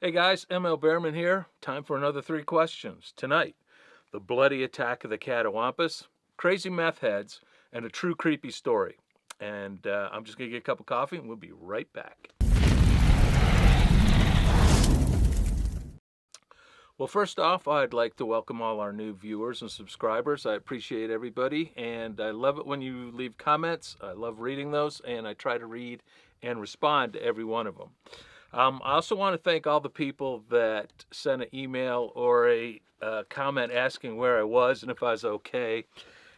Hey guys, Behrman here. Time for another 3 questions. Tonight, the bloody attack of the Catawampus, crazy meth heads, and a true creepy story. And I'm just going to get a cup of coffee and we'll be right back. Well, first off, I'd like to welcome all our new viewers and subscribers. I appreciate everybody, and I love it when you leave comments. I love reading those, and I try to read and respond to every one of them. I also want to thank all the people that sent an email or a comment asking where I was and if I was okay.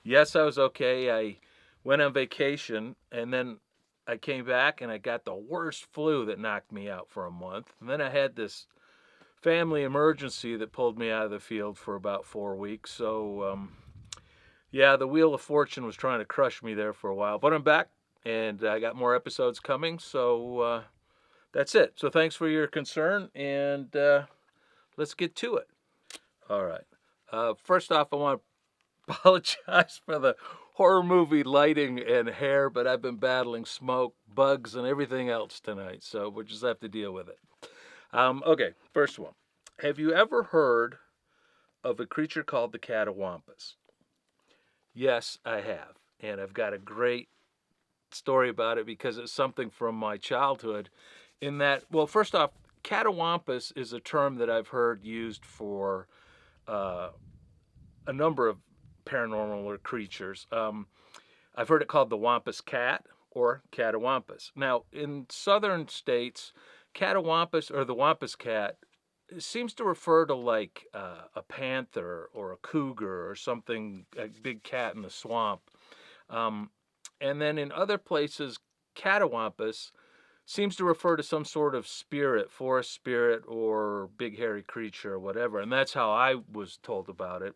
Yes, I was okay. I went on vacation, and then I came back, and I got the worst flu that knocked me out for a month. And then I had this family emergency that pulled me out of the field for about 4 weeks. So, yeah, the Wheel of Fortune was trying to crush me there for a while. But I'm back, and I got more episodes coming, so that's it. So thanks for your concern, and let's get to it. All right. First off, I want to apologize for the horror movie lighting and hair, but I've been battling smoke, bugs, and everything else tonight, so we'll just have to deal with it. Okay, first one. Have you ever heard of a creature called the Catawampus? Yes, I have, and I've got a great story about it because it's something from my childhood. In that, well, first off, Catawampus is a term that I've heard used for a number of paranormal creatures. I've heard it called the Wampus Cat or Catawampus. Now, in southern states, Catawampus or the Wampus Cat seems to refer to like a panther or a cougar or something, a big cat in the swamp. And then in other places, Catawampus seems to refer to some sort of spirit, forest spirit, or big hairy creature or whatever. And that's how I was told about it.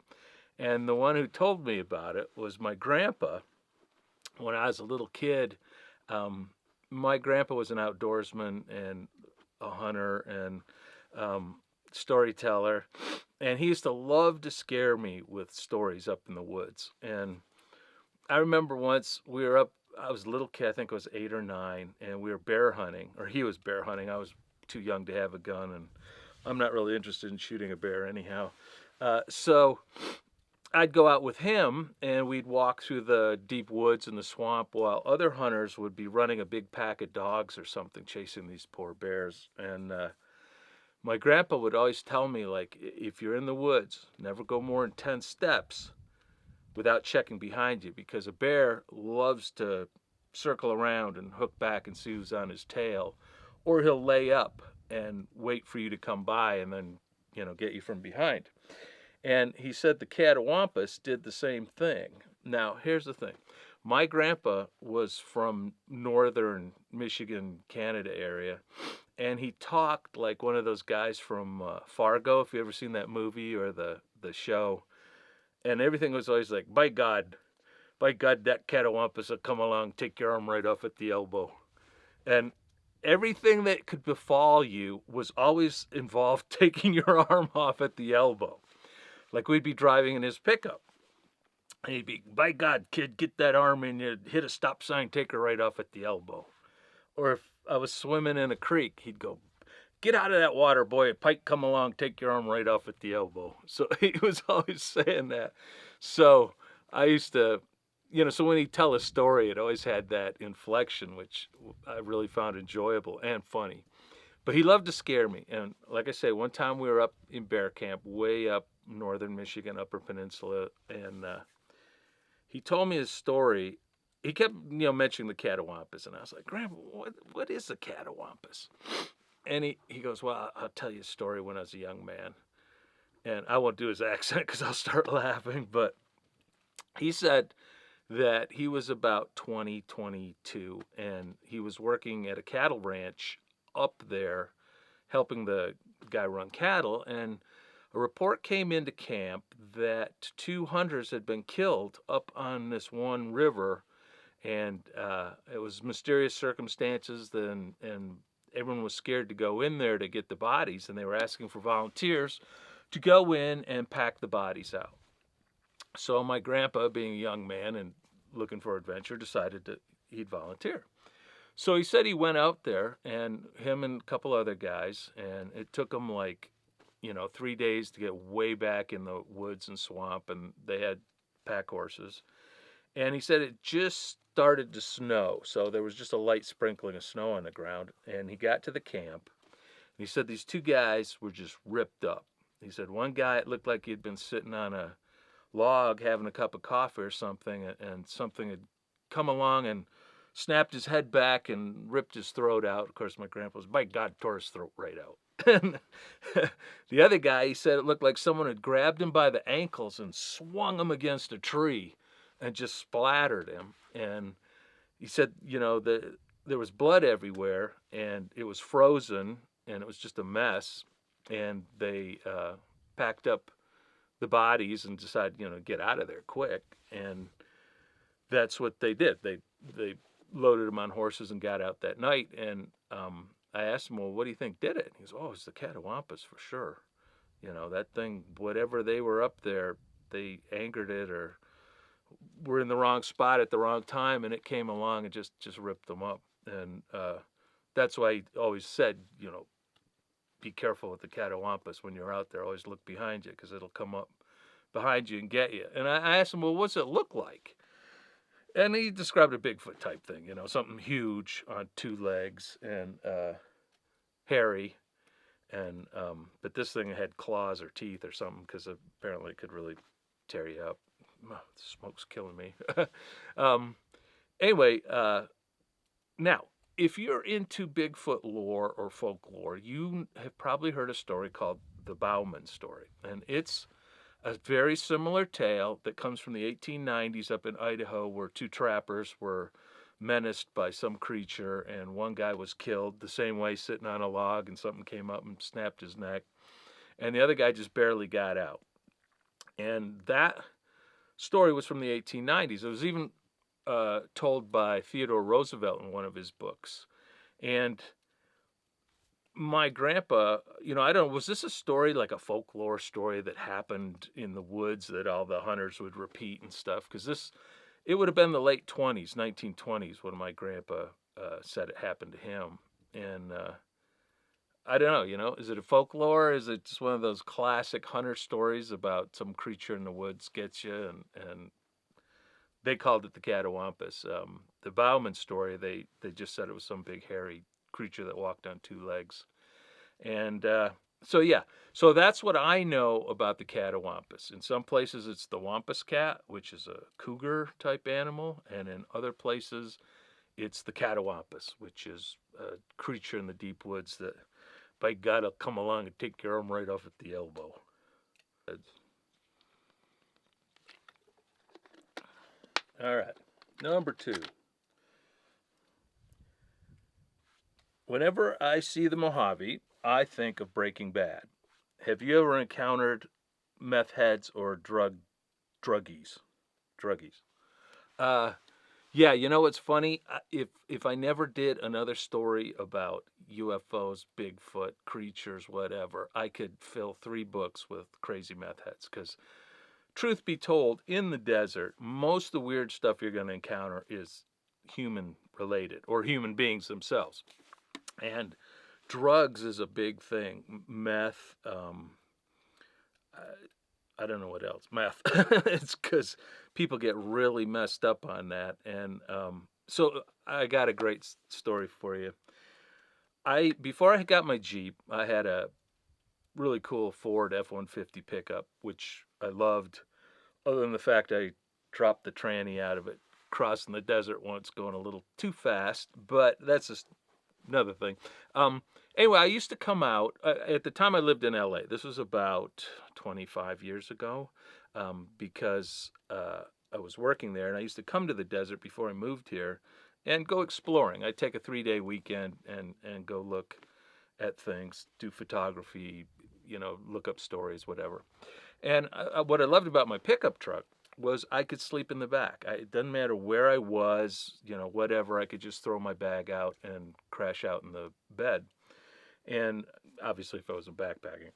And the one who told me about it was my grandpa. When I was a little kid, my grandpa was an outdoorsman and a hunter and storyteller. And he used to love to scare me with stories up in the woods. And I remember once I was a little kid, I think I was 8 or 9, and we were bear hunting, or he was bear hunting. I was too young to have a gun, and I'm not really interested in shooting a bear anyhow. So I'd go out with him, and we'd walk through the deep woods and the swamp while other hunters would be running a big pack of dogs or something, chasing these poor bears. And my grandpa would always tell me, like, if you're in the woods, never go more than 10 steps without checking behind you, because a bear loves to circle around and hook back and see who's on his tail, or he'll lay up and wait for you to come by and then, get you from behind. And he said the Catawampus did the same thing. Now, here's the thing. My grandpa was from northern Michigan, Canada area, and he talked like one of those guys from Fargo, if you ever seen that movie or the show. And everything was always like, by God, that Catawampus will come along, take your arm right off at the elbow. And everything that could befall you was always involved taking your arm off at the elbow. Like we'd be driving in his pickup. And he'd be, by God, kid, get that arm in you, hit a stop sign, take her right off at the elbow. Or if I was swimming in a creek, he'd go, get out of that water, boy, a pike come along, take your arm right off at the elbow. So he was always saying that. So I used to, so when he'd tell a story, it always had that inflection, which I really found enjoyable and funny. But he loved to scare me. And like I say, one time we were up in bear camp, way up northern Michigan, Upper Peninsula, and he told me his story. He kept, mentioning the Catawampus, and I was like, Grandpa, what is the Catawampus? And he goes, well, I'll tell you a story when I was a young man. And I won't do his accent because I'll start laughing. But he said that he was about 22, and he was working at a cattle ranch up there, helping the guy run cattle. And a report came into camp that 2 hunters had been killed up on this one river. And it was mysterious circumstances, and everyone was scared to go in there to get the bodies, and they were asking for volunteers to go in and pack the bodies out. So my grandpa, being a young man and looking for adventure, decided that he'd volunteer. So he said he went out there, and him and a couple other guys, and it took them like, 3 days to get way back in the woods and swamp, and they had pack horses. And he said it just started to snow, so there was just a light sprinkling of snow on the ground. And he got to the camp, and he said these two guys were just ripped up. He said one guy, it looked like he'd been sitting on a log having a cup of coffee or something, and something had come along and snapped his head back and ripped his throat out. Of course, my grandpa was, by God, tore his throat right out. And the other guy, he said it looked like someone had grabbed him by the ankles and swung him against a tree and just splattered him. And he said, there was blood everywhere, and it was frozen, and it was just a mess. And they packed up the bodies and decided, to get out of there quick. And that's what they did. They loaded them on horses and got out that night. And I asked him, well, what do you think did it? He goes, oh, it's the Catawampus for sure. That thing, whatever they were up there, they angered it or were in the wrong spot at the wrong time, and it came along and just ripped them up. And that's why he always said, be careful with the Catawampus when you're out there. Always look behind you, because it'll come up behind you and get you. And I asked him, well, what's it look like? And he described a Bigfoot type thing, something huge on two legs and hairy. And but this thing had claws or teeth or something, because apparently it could really tear you up. Oh, the smoke's killing me. Anyway, now, if you're into Bigfoot lore or folklore, you have probably heard a story called the Behrman story. And it's a very similar tale that comes from the 1890s up in Idaho, where two trappers were menaced by some creature, and one guy was killed the same way, sitting on a log, and something came up and snapped his neck. And the other guy just barely got out. And that story was from the 1890s. It was even told by Theodore Roosevelt in one of his books. And my grandpa, I don't know, was this a story, like a folklore story that happened in the woods that all the hunters would repeat and stuff? Because it would have been the late 20s, 1920s, when my grandpa said it happened to him. And I don't know, is it a folklore? Is it just one of those classic hunter stories about some creature in the woods gets you? And they called it the Catawampus. The Behrman story, they just said it was some big hairy creature that walked on two legs. And so that's what I know about the Catawampus. In some places it's the wampus cat, which is a cougar type animal, and in other places it's the Catawampus, which is a creature in the deep woods that, by God, will come along and take your arm right off at the elbow. All right, number 2. Whenever I see the Mojave, I think of Breaking Bad. Have you ever encountered meth heads or druggies? Yeah, it's funny. If I never did another story about UFOs, Bigfoot, creatures, whatever, I could fill 3 books with crazy meth heads. Because, truth be told, in the desert, most of the weird stuff you're going to encounter is human related, or human beings themselves. And drugs is a big thing. Meth, I don't know what else. Meth. It's because people get really messed up on that. And so I got a great story for you. Before I got my Jeep, I had a really cool Ford F-150 pickup, which I loved, other than the fact I dropped the tranny out of it crossing the desert once, going a little too fast. But that's just another thing. Anyway, I used to come out, at the time I lived in LA, this was about 25 years ago, because I was working there, and I used to come to the desert before I moved here and go exploring. I'd take a 3-day weekend and go look at things, do photography, look up stories, whatever. And what I loved about my pickup truck was I could sleep in the back. It doesn't matter where I was, whatever, I could just throw my bag out and crash out in the bed. And obviously if I wasn't backpacking.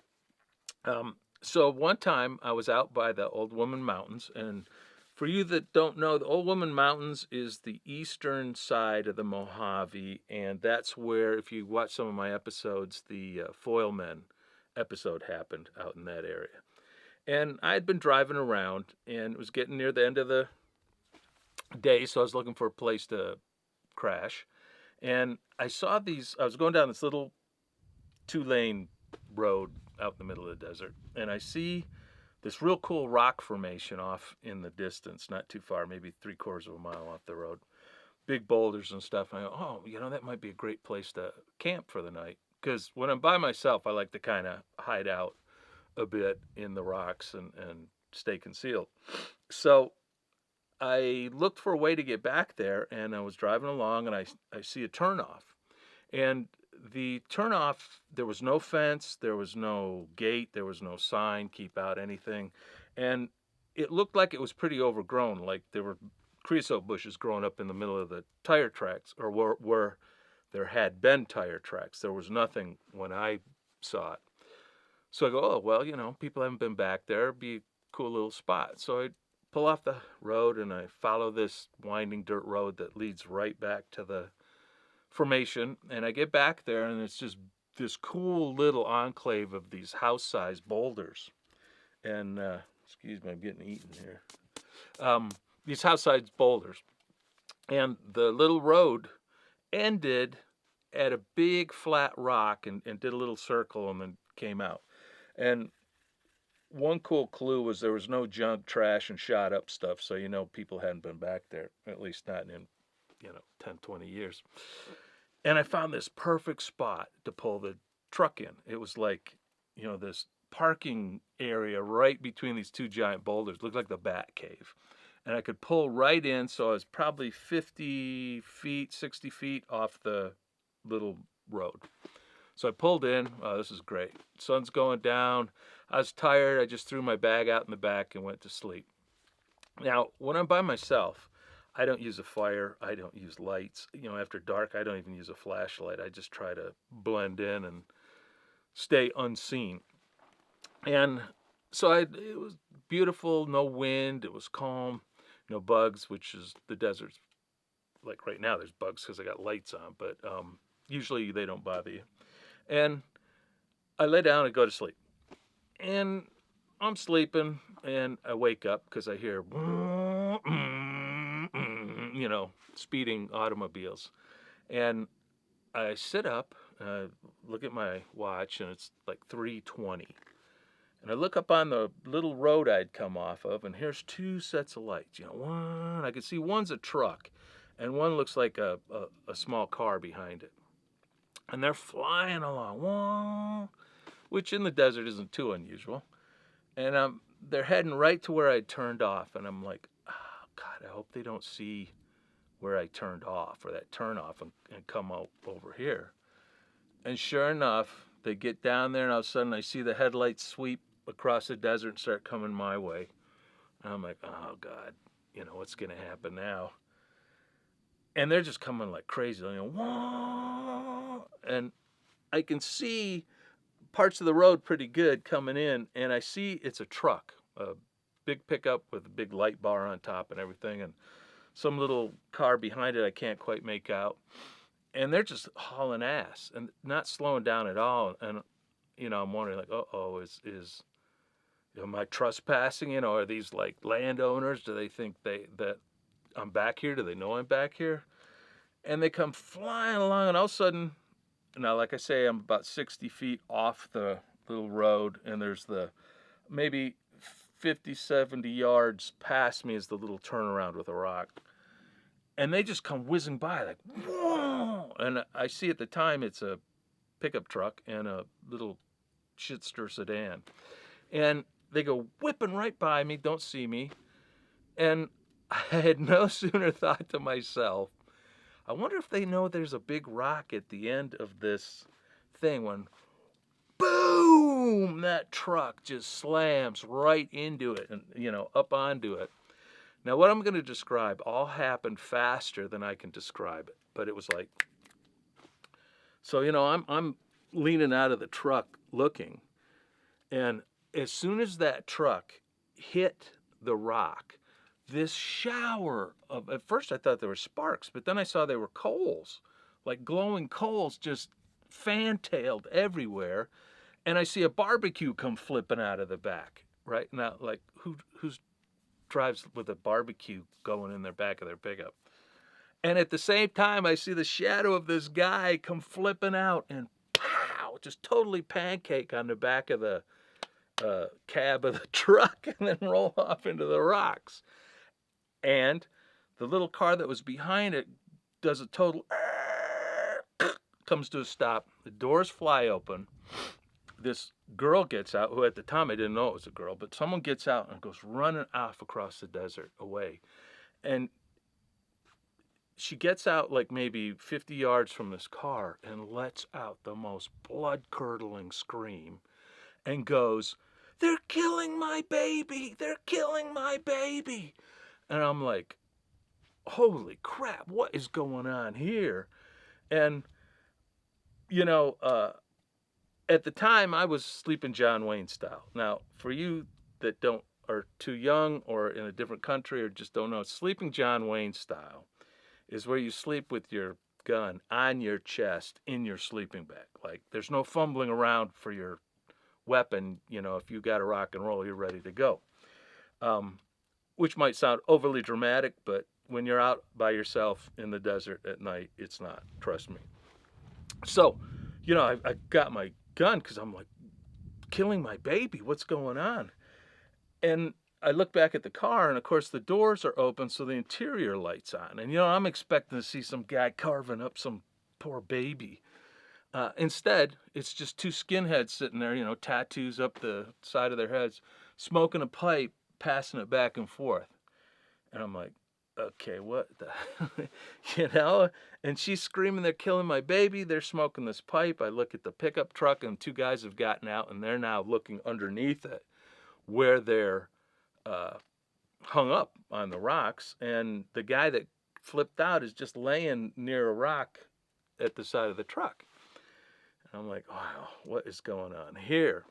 So one time I was out by the Old Woman Mountains, and For you that don't know, the Old Woman Mountains is the eastern side of the Mojave, and that's where, if you watch some of my episodes, the Foil Men episode happened out in that area. And I had been driving around, and it was getting near the end of the day, so I was looking for a place to crash. And I saw these, I was going down this little 2-lane road out in the middle of the desert, and I see this real cool rock formation off in the distance, not too far, maybe 3/4 of a mile off the road. Big boulders and stuff. And I go, oh, that might be a great place to camp for the night. Because when I'm by myself, I like to kind of hide out a bit in the rocks and stay concealed. So I looked for a way to get back there, and I was driving along, and I see a turnoff. And the turnoff, there was no fence, there was no gate, there was no sign, keep out, anything. And it looked like it was pretty overgrown, like there were creosote bushes growing up in the middle of the tire tracks, or where there had been tire tracks. There was nothing when I saw it. So I go, oh, well, people haven't been back there. It'd be a cool little spot. So I pull off the road, and I follow this winding dirt road that leads right back to the formation, and I get back there, and it's just this cool little enclave of these house-sized boulders. And excuse me, I'm getting eaten here. These house-sized boulders, and the little road ended at a big flat rock and did a little circle and then came out. And one cool clue was there was no junk, trash, and shot up stuff, so people hadn't been back there, at least not in 10, 20 years. And I found this perfect spot to pull the truck in. It was like, this parking area right between these two giant boulders. It looked like the Bat Cave. And I could pull right in, so I was probably 50 feet, 60 feet off the little road. So I pulled in. Oh, this is great. Sun's going down. I was tired. I just threw my bag out in the back and went to sleep. Now, when I'm by myself, I don't use a fire. I don't use lights. After dark, I don't even use a flashlight. I just try to blend in and stay unseen. And so it was beautiful, no wind. It was calm, no bugs, which is the desert's like right now. There's bugs because I got lights on, but usually they don't bother you. And I lay down and go to sleep. And I'm sleeping, and I wake up because I hear speeding automobiles. And I sit up, look at my watch, and it's like 3:20. And I look up on the little road I'd come off of, and here's two sets of lights. One, I can see one's a truck, and one looks like a small car behind it. And they're flying along, which in the desert isn't too unusual. And they're heading right to where I turned off, and I'm like, oh, God, I hope they don't see where I turned off, or that turn off, and come out over here. And sure enough, they get down there, and all of a sudden I see the headlights sweep across the desert and start coming my way. And I'm like, oh, God, what's going to happen now? And they're just coming like crazy. Whoa! And I can see parts of the road pretty good coming in, and I see it's a truck, a big pickup with a big light bar on top and everything, and some little car behind it I can't quite make out. And they're just hauling ass and not slowing down at all. And I'm wondering, like, am I trespassing? Are these like landowners? Do they think that I'm back here? Do they know I'm back here? And they come flying along, and all of a sudden, now, like I say, I'm about 60 feet off the little road, and there's the maybe 50, 70 yards past me is the little turnaround with a rock. And they just come whizzing by like, whoa! And I see at the time it's a pickup truck and a little shitster sedan. And they go whipping right by me, don't see me. And I had no sooner thought to myself, I wonder if they know there's a big rock at the end of this thing, when boom, that truck just slams right into it and, up onto it. Now, what I'm going to describe all happened faster than I can describe it, but it was like, so, I'm leaning out of the truck looking, and as soon as that truck hit the rock, this shower of, at first I thought they were sparks, but then I saw they were coals, like glowing coals, just fantailed everywhere. And I see a barbecue come flipping out of the back. Right now, like who's drives with a barbecue going in their back of their pickup? And at the same time, I see the shadow of this guy come flipping out and pow, just totally pancake on the back of the cab of the truck and then roll off into the rocks. And the little car that was behind it does a total comes to a stop. The doors fly open. This girl gets out, who at the time I didn't know it was a girl, but someone gets out and goes running off across the desert away. And she gets out like maybe 50 yards from this car and lets out the most blood-curdling scream and goes, "They're killing my baby! They're killing my baby!" And I'm like, holy crap, what is going on here? And, you know, at the time I was sleeping John Wayne style. Now, for you that don't, are too young or in a different country or just don't know, sleeping John Wayne style is where you sleep with your gun on your chest in your sleeping bag. Like, there's no fumbling around for your weapon. You know, if you got a rock and roll, you're ready to go. Which might sound overly dramatic, but when you're out by yourself in the desert at night, it's not. Trust me. So, you know, I got my gun because I'm like, killing my baby. What's going on? And I look back at the car, and of course the doors are open, so the interior light's on. And, you know, I'm expecting to see some guy carving up some poor baby. Instead, it's just two skinheads sitting there, you know, tattoos up the side of their heads, smoking a pipe, passing it back and forth. And I'm like, okay, what the, you know? And she's screaming, "They're killing my baby." They're smoking this pipe. I look at the pickup truck, and two guys have gotten out, and they're now looking underneath it where they're hung up on the rocks. And the guy that flipped out is just laying near a rock at the side of the truck. And I'm like, wow, what is going on here?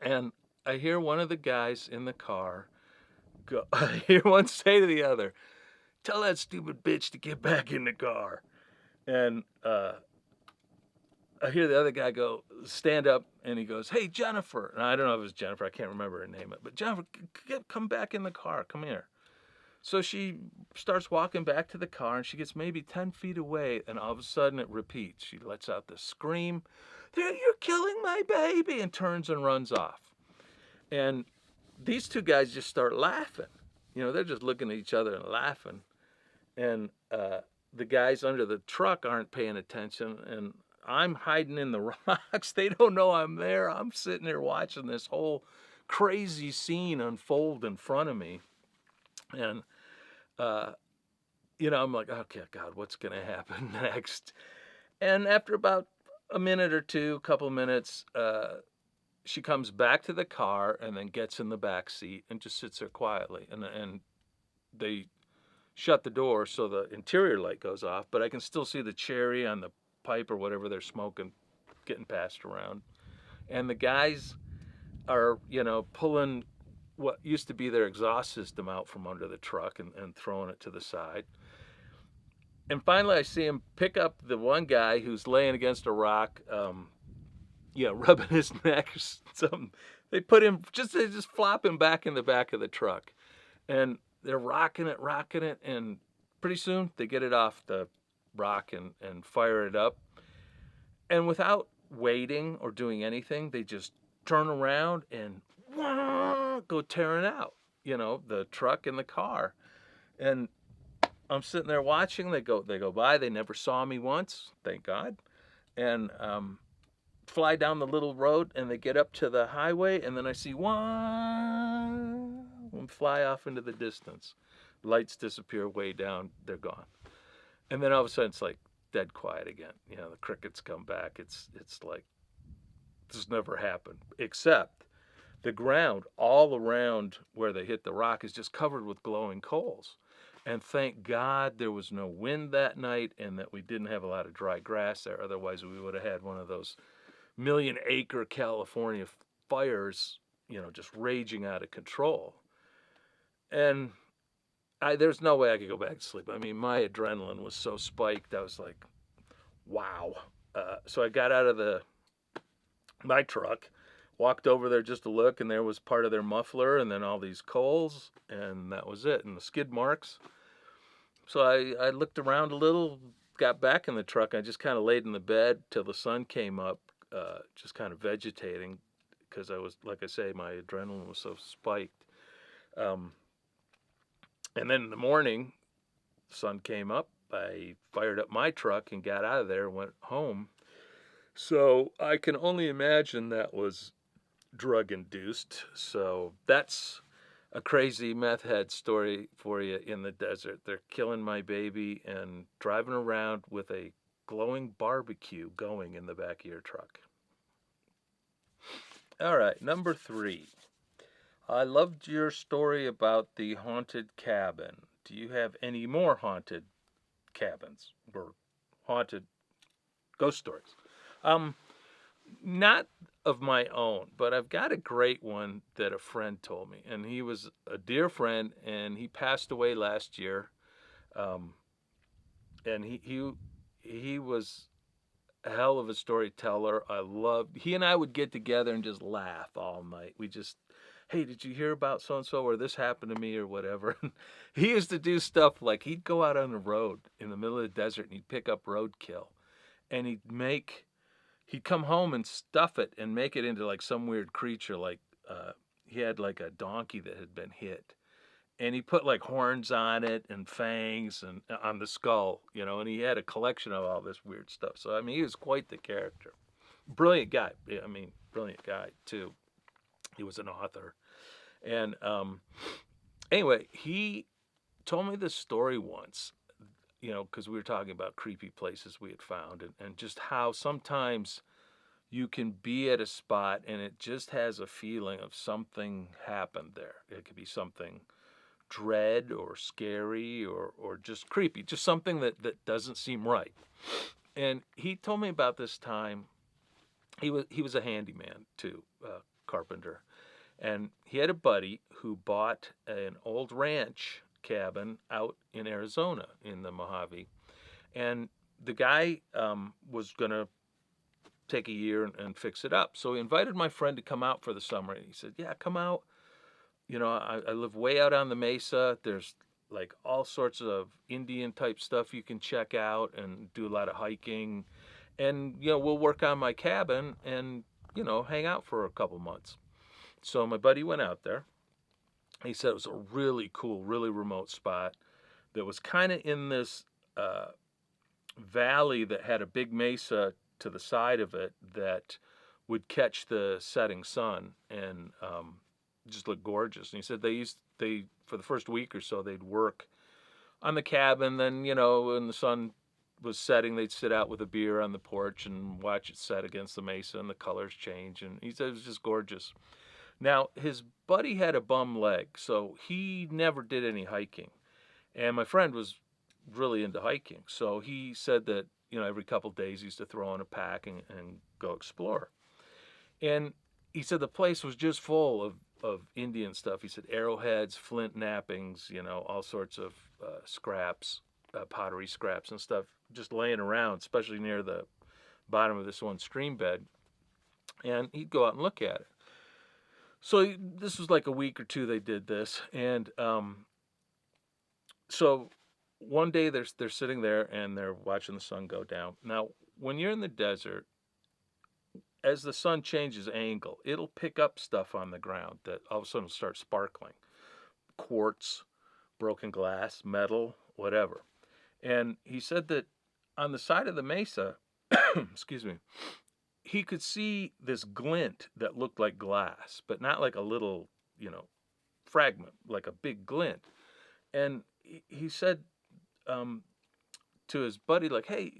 And I hear one of the guys in the car go, I hear one say to the other, "Tell that stupid bitch to get back in the car." And I hear the other guy go, stand up, and he goes, "Hey, Jennifer." And I don't know if it was Jennifer. I can't remember her name. But Jennifer, come back in the car. Come here. So she starts walking back to the car, and she gets maybe 10 feet away, and all of a sudden it repeats. She lets out this scream, "You're killing my baby," and turns and runs off. And these two guys just start laughing. You know, they're just looking at each other and laughing. And the guys under the truck aren't paying attention, and I'm hiding in the rocks. They don't know I'm there. I'm sitting there watching this whole crazy scene unfold in front of me. And, you know, I'm like, okay, God, what's going to happen next? And after about a minute or two, a couple minutes, she comes back to the car and then gets in the back seat and just sits there quietly. And they shut the door so the interior light goes off, but I can still see the cherry on the pipe or whatever they're smoking getting passed around. And the guys are, you know, pulling what used to be their exhaust system out from under the truck and throwing it to the side. And finally I see him pick up the one guy who's laying against a rock, rubbing his neck or something. They put him, they just flop him back in the back of the truck. And they're rocking it, and pretty soon they get it off the rock and fire it up. And without waiting or doing anything, they just turn around and go tearing out, you know, the truck and the car. And I'm sitting there watching. They go by. They never saw me once, thank God. And fly down the little road, and they get up to the highway, and then I see one fly off into the distance. Lights disappear way down. They're gone. And then all of a sudden it's like dead quiet again. You know, the crickets come back. It's like this never happened, except the ground all around where they hit the rock is just covered with glowing coals. And thank God there was no wind that night and that we didn't have a lot of dry grass there. Otherwise we would have had one of those million-acre California fires, you know, just raging out of control. And there's no way I could go back to sleep. I mean, my adrenaline was so spiked. I was like, wow. So I got out of my truck, walked over there just to look, and there was part of their muffler, and then all these coals, and that was it, and the skid marks. So I looked around a little, got back in the truck. I just kind of laid in the bed till the sun came up, just kind of vegetating, because I was, like I say, my adrenaline was so spiked. Um, and then in the morning, the sun came up. I fired up my truck and got out of there and went home. So I can only imagine that was drug induced. So that's a crazy meth head story for you in the desert. They're killing my baby and driving around with a glowing barbecue going in the back of your truck. All right, number 3. I loved your story about the haunted cabin. Do you have any more haunted cabins or haunted ghost stories? Um, Not of my own, but I've got a great one that a friend told me, and he was a dear friend, and he passed away last year. Um, and he was a hell of a storyteller. I loved. He and I would get together and just laugh all night. We just, hey, did you hear about so and so or this happened to me or whatever? He used to do stuff like he'd go out on the road in the middle of the desert and he'd pick up roadkill, and he'd come home and stuff it and make it into like some weird creature. Like he had like a donkey that had been hit, and he put like horns on it and fangs and on the skull, and he had a collection of all this weird stuff. So I mean, he was quite the character. Brilliant guy. I mean, brilliant guy too. He was an author, and anyway, he told me this story once. Because we were talking about creepy places we had found, and just how sometimes you can be at a spot and it just has a feeling of something happened there. It could be something dread or scary or just creepy, just something that doesn't seem right. And he told me about this time. He was a handyman too, carpenter, and he had a buddy who bought an old ranch cabin out in Arizona in the Mojave, and the guy was gonna take a year and fix it up. So he invited my friend to come out for the summer. And he said, "Yeah, come out. I live way out on the mesa. There's like all sorts of Indian type stuff you can check out and do a lot of hiking. And, we'll work on my cabin and, hang out for a couple months." So my buddy went out there. He said it was a really cool, really remote spot that was kind of in this valley that had a big mesa to the side of it that would catch the setting sun and just look gorgeous. And he said they for the first week or so they'd work on the cabin. Then when the sun was setting, they'd sit out with a beer on the porch and watch it set against the mesa, and the colors change. And he said it was just gorgeous. Now his buddy had a bum leg, so he never did any hiking. And my friend was really into hiking, so he said that every couple of days he used to throw in a pack and go explore. And he said the place was just full of Indian stuff. He said arrowheads, flint knappings, all sorts of scraps, pottery scraps and stuff just laying around, especially near the bottom of this one stream bed. And he'd go out and look at it. So this was like a week or two they did this. And so one day they're sitting there and they're watching the sun go down. Now, when you're in the desert, as the sun changes angle, it'll pick up stuff on the ground that all of a sudden will start sparkling. Quartz, broken glass, metal, whatever. And he said that on the side of the mesa, excuse me, he could see this glint that looked like glass, but not like a little, fragment, like a big glint. And he said to his buddy, like, "Hey,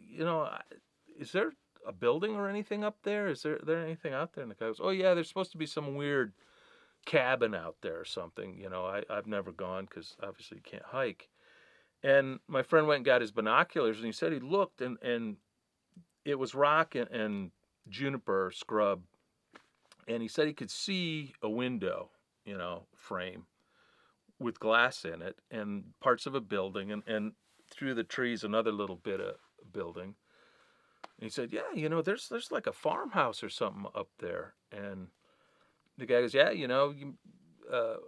is there a building or anything up there? Is there anything out there?" And the guy goes, "Oh yeah, there's supposed to be some weird cabin out there or something. I've never gone because obviously you can't hike." And my friend went and got his binoculars, and he said he looked, and it was rock and juniper scrub, and he said he could see a window, frame with glass in it and parts of a building, and through the trees another little bit of building. And he said, yeah, there's like a farmhouse or something up there. And the guy goes, yeah,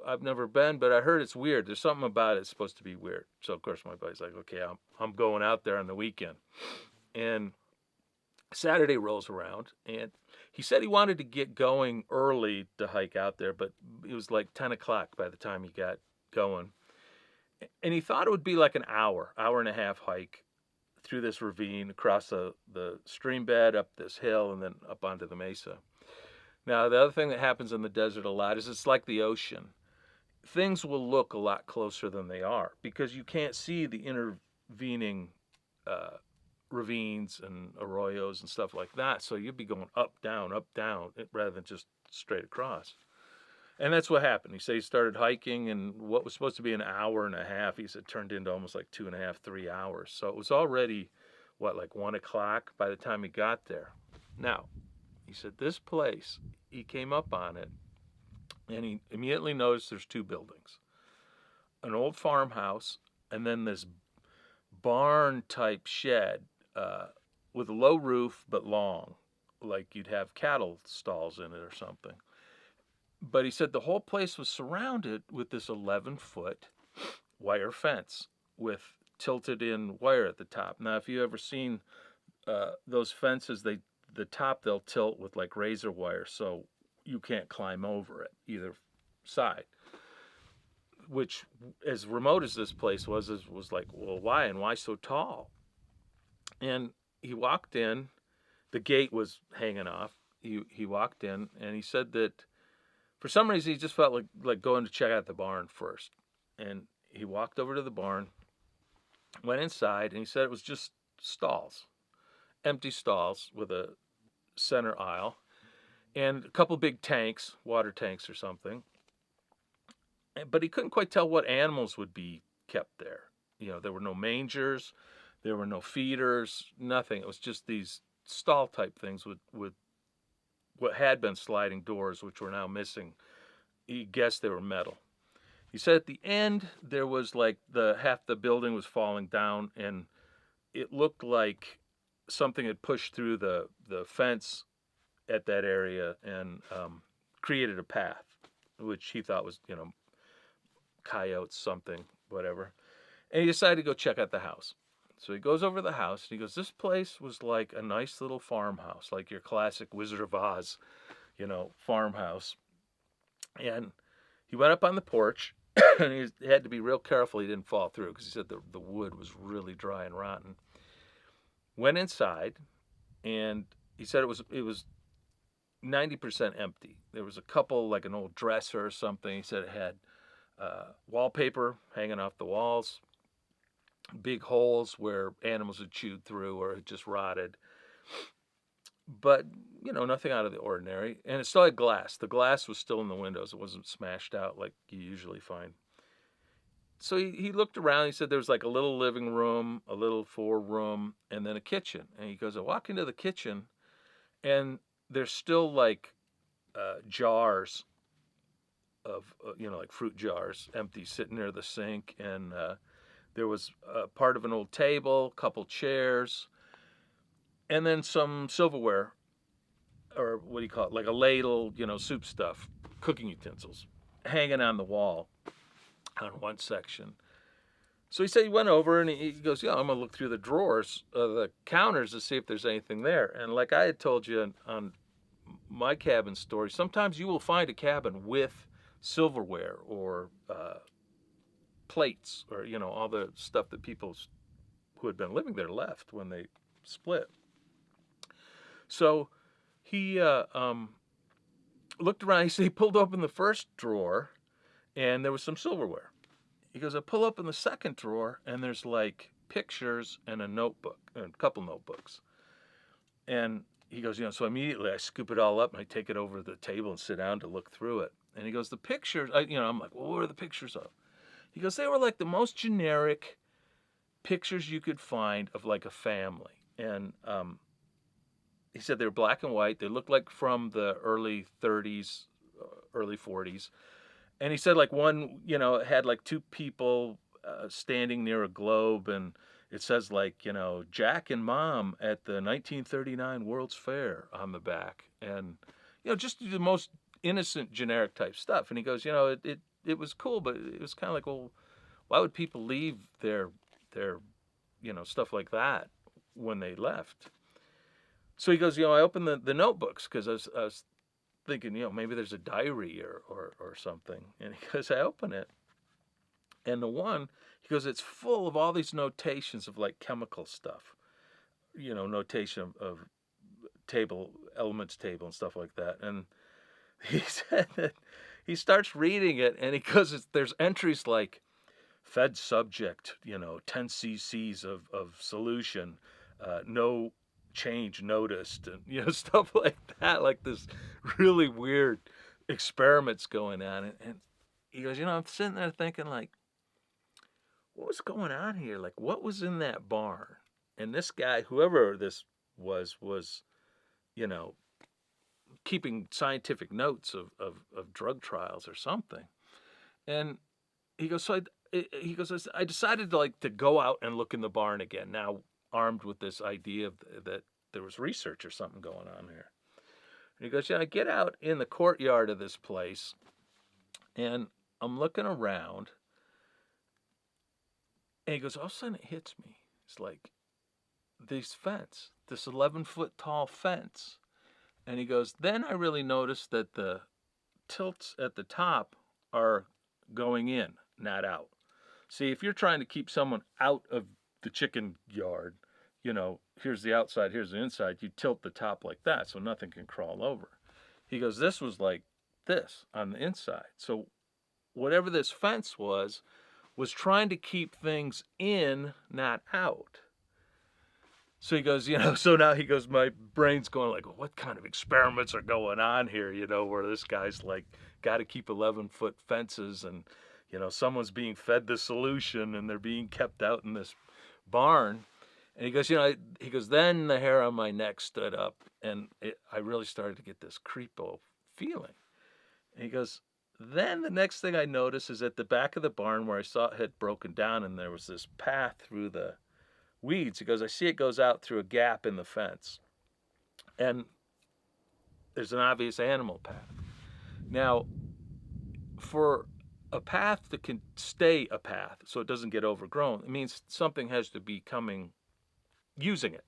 I've never been, but I heard it's weird. There's something about it that's supposed to be weird. So of course my buddy's like, okay, I'm going out there on the weekend. And Saturday rolls around, and he said he wanted to get going early to hike out there, but it was like 10 o'clock by the time he got going. And he thought it would be like an hour and a half hike through this ravine, across the stream bed, up this hill, and then up onto the mesa. Now, the other thing that happens in the desert a lot is it's like the ocean. Things will look a lot closer than they are because you can't see the intervening ravines and arroyos and stuff like that. So you'd be going up, down, rather than just straight across. And that's what happened. He said he started hiking, and what was supposed to be an hour and a half, he said, turned into almost like 2.5, 3 hours. So it was already, like 1 o'clock by the time he got there. Now, he said this place, he came up on it, and he immediately noticed there's two buildings. An old farmhouse, and then this barn-type shed with a low roof but long, like you'd have cattle stalls in it or something. But he said the whole place was surrounded with this 11-foot wire fence with tilted-in wire at the top. Now, if you've ever seen those fences, the top they'll tilt with like razor wire, so you can't climb over it either side. Which, as remote as this place was like, well, why, and why so tall? And he walked in. The gate was hanging off. He walked in, and he said that for some reason, he just felt like going to check out the barn first. And he walked over to the barn, went inside, and he said it was just stalls, empty stalls with a center aisle, and a couple big tanks, water tanks or something. But he couldn't quite tell what animals would be kept there. There were no mangers, there were no feeders, nothing. It was just these stall-type things with what had been sliding doors, which were now missing. He guessed they were metal. He said at the end there was like half the building was falling down, and it looked like something had pushed through the fence at that area and created a path, which he thought was coyotes, something, whatever. And he decided to go check out the house. So he goes over to the house, and he goes, this place was like a nice little farmhouse, like your classic Wizard of Oz, farmhouse. And he went up on the porch, and he had to be real careful he didn't fall through, because he said the wood was really dry and rotten. Went inside, and he said it was 90% empty. There was a couple, like an old dresser or something. He said it had wallpaper hanging off the walls, big holes where animals had chewed through or had just rotted. But, nothing out of the ordinary. And it still had glass. The glass was still in the windows. It wasn't smashed out like you usually find. So he looked around. He said there was like a little living room, a little room, and then a kitchen. And he goes, I walk into the kitchen, and there's still like jars of, like fruit jars, empty, sitting near the sink. And there was part of an old table, a couple chairs, and then some silverware, or what do you call it, like a ladle, soup stuff, cooking utensils, hanging on the wall on one section. So he said he went over, and he goes, I'm going to look through the drawers, the counters, to see if there's anything there. And like I had told you on my cabin story, sometimes you will find a cabin with silverware or plates, or all the stuff that people who had been living there left when they split. So he looked around. He said he pulled open the first drawer, and there was some silverware. He goes, I pull open the second drawer, and there's like pictures and a notebook, and a couple notebooks. And he goes, so immediately I scoop it all up, and I take it over to the table and sit down to look through it. And he goes, the pictures, I'm like, well, what are the pictures of? He goes, they were like the most generic pictures you could find of like a family. And he said they were black and white. They looked like from the early 30s, early 40s. And he said like one, it had like two people standing near a globe, and it says like, Jack and Mom at the 1939 World's Fair on the back, and just the most innocent generic type stuff. And he goes, it was cool, but it was kind of like, well, why would people leave their stuff like that when they left? So he goes, I opened the notebooks because I was thinking, maybe there's a diary or something. And he goes, I open it, and he goes, it's full of all these notations of like chemical stuff, notation of elements table and stuff like that. And he said that he starts reading it, and he goes, there's entries like fed subject, 10 cc's of solution, no change noticed, and stuff like that, like this really weird experiments going on. And he goes, I'm sitting there thinking like, what was going on here? Like, what was in that barn? And this guy, whoever this was, keeping scientific notes of drug trials or something. And he goes, I decided to go out and look in the barn again, now armed with this idea that there was research or something going on here. And he goes, I get out in the courtyard of this place, and I'm looking around, and he goes, all of a sudden it hits me. It's like this 11-foot tall fence. And he goes, then I really noticed that the tilts at the top are going in, not out. See, if you're trying to keep someone out of the chicken yard, here's the outside, here's the inside, you tilt the top like that so nothing can crawl over. He goes, this was like this on the inside. So whatever this fence was trying to keep things in, not out. So he goes, so now he goes, my brain's going like, what kind of experiments are going on here, where this guy's like, got to keep 11-foot fences, and, someone's being fed the solution and they're being kept out in this barn. And he goes, then the hair on my neck stood up, and I really started to get this creepo feeling. And he goes, then the next thing I noticed is at the back of the barn where I saw it had broken down and there was this path through the weeds. He goes, I see it goes out through a gap in the fence. And there's an obvious animal path. Now, for a path that can stay a path so it doesn't get overgrown, it means something has to be using it,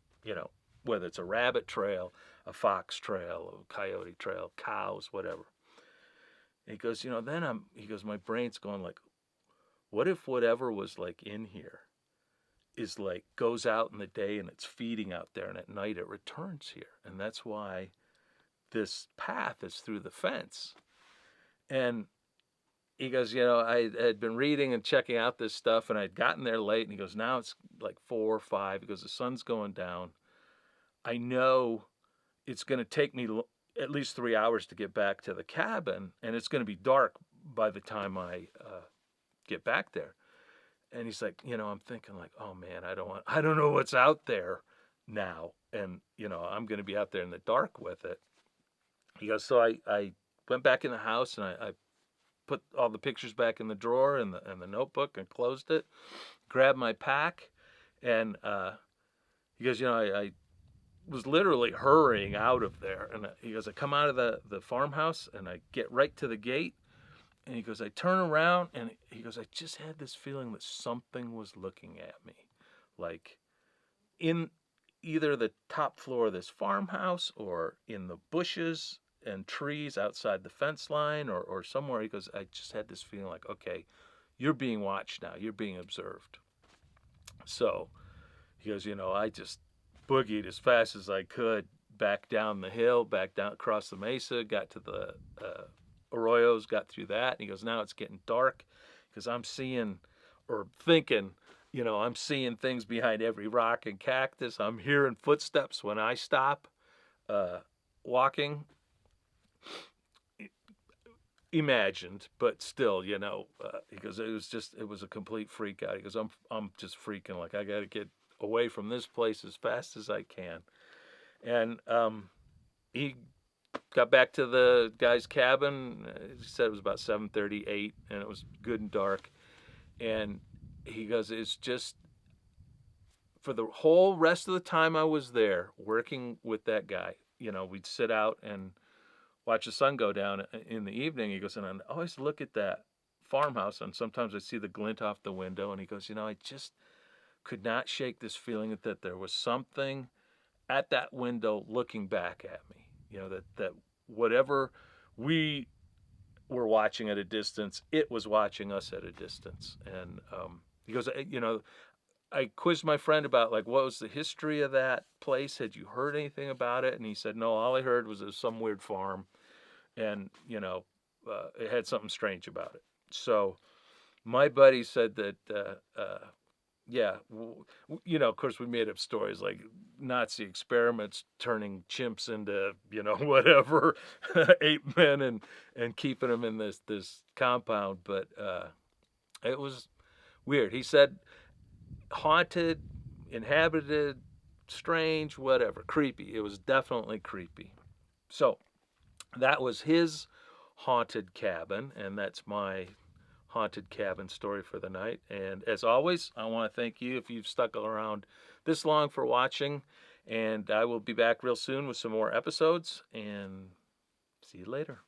whether it's a rabbit trail, a fox trail, a coyote trail, cows, whatever. And he goes, he goes, my brain's going like, what if whatever was like in here is like goes out in the day and it's feeding out there, and at night it returns here, and that's why this path is through the fence. And he goes, I had been reading and checking out this stuff, and I'd gotten there late, and he goes, now it's like 4 or 5. He goes, the sun's going down. I know it's going to take me at least 3 hours to get back to the cabin, and it's going to be dark by the time I get back there. And he's like, I'm thinking like, oh man, I don't know what's out there now, and I'm going to be out there in the dark with it. He goes, so I went back in the house, and I put all the pictures back in the drawer and the notebook and closed it, grabbed my pack, and he goes, I was literally hurrying out of there. And he goes, I come out of the farmhouse, and I get right to the gate, and he goes, I turn around, and he goes, I just had this feeling that something was looking at me, like in either the top floor of this farmhouse or in the bushes and trees outside the fence line or somewhere. He goes, I just had this feeling like, okay, you're being watched now, you're being observed. So he goes, I just boogied as fast as I could back down the hill, back down across the mesa, got to the arroyos, got through that. And he goes, now it's getting dark because I'm seeing or thinking, I'm seeing things behind every rock and cactus. I'm hearing footsteps when I stop walking. Imagined, but still, he goes, it was a complete freak out. He goes, I'm just freaking, like, I got to get away from this place as fast as I can. And he got back to the guy's cabin. He said it was about 7:38, and it was good and dark. And he goes, it's just for the whole rest of the time I was there working with that guy. We'd sit out and watch the sun go down in the evening. He goes, and I always look at that farmhouse, and sometimes I see the glint off the window. And he goes, I just could not shake this feeling that there was something at that window looking back at me. That whatever we were watching at a distance, it was watching us at a distance. And he goes, I quizzed my friend about like what was the history of that place. Had you heard anything about it? And he said, no, all I heard was it was some weird farm, and it had something strange about it. So my buddy said that yeah, of course we made up stories like Nazi experiments turning chimps into whatever ape men, and keeping them in this compound. But it was weird. He said haunted, inhabited, strange, whatever, creepy. It was definitely creepy. So that was his haunted cabin, and that's my haunted cabin story for the night. And as always, I want to thank you if you've stuck around this long for watching, and I will be back real soon with some more episodes, and see you later.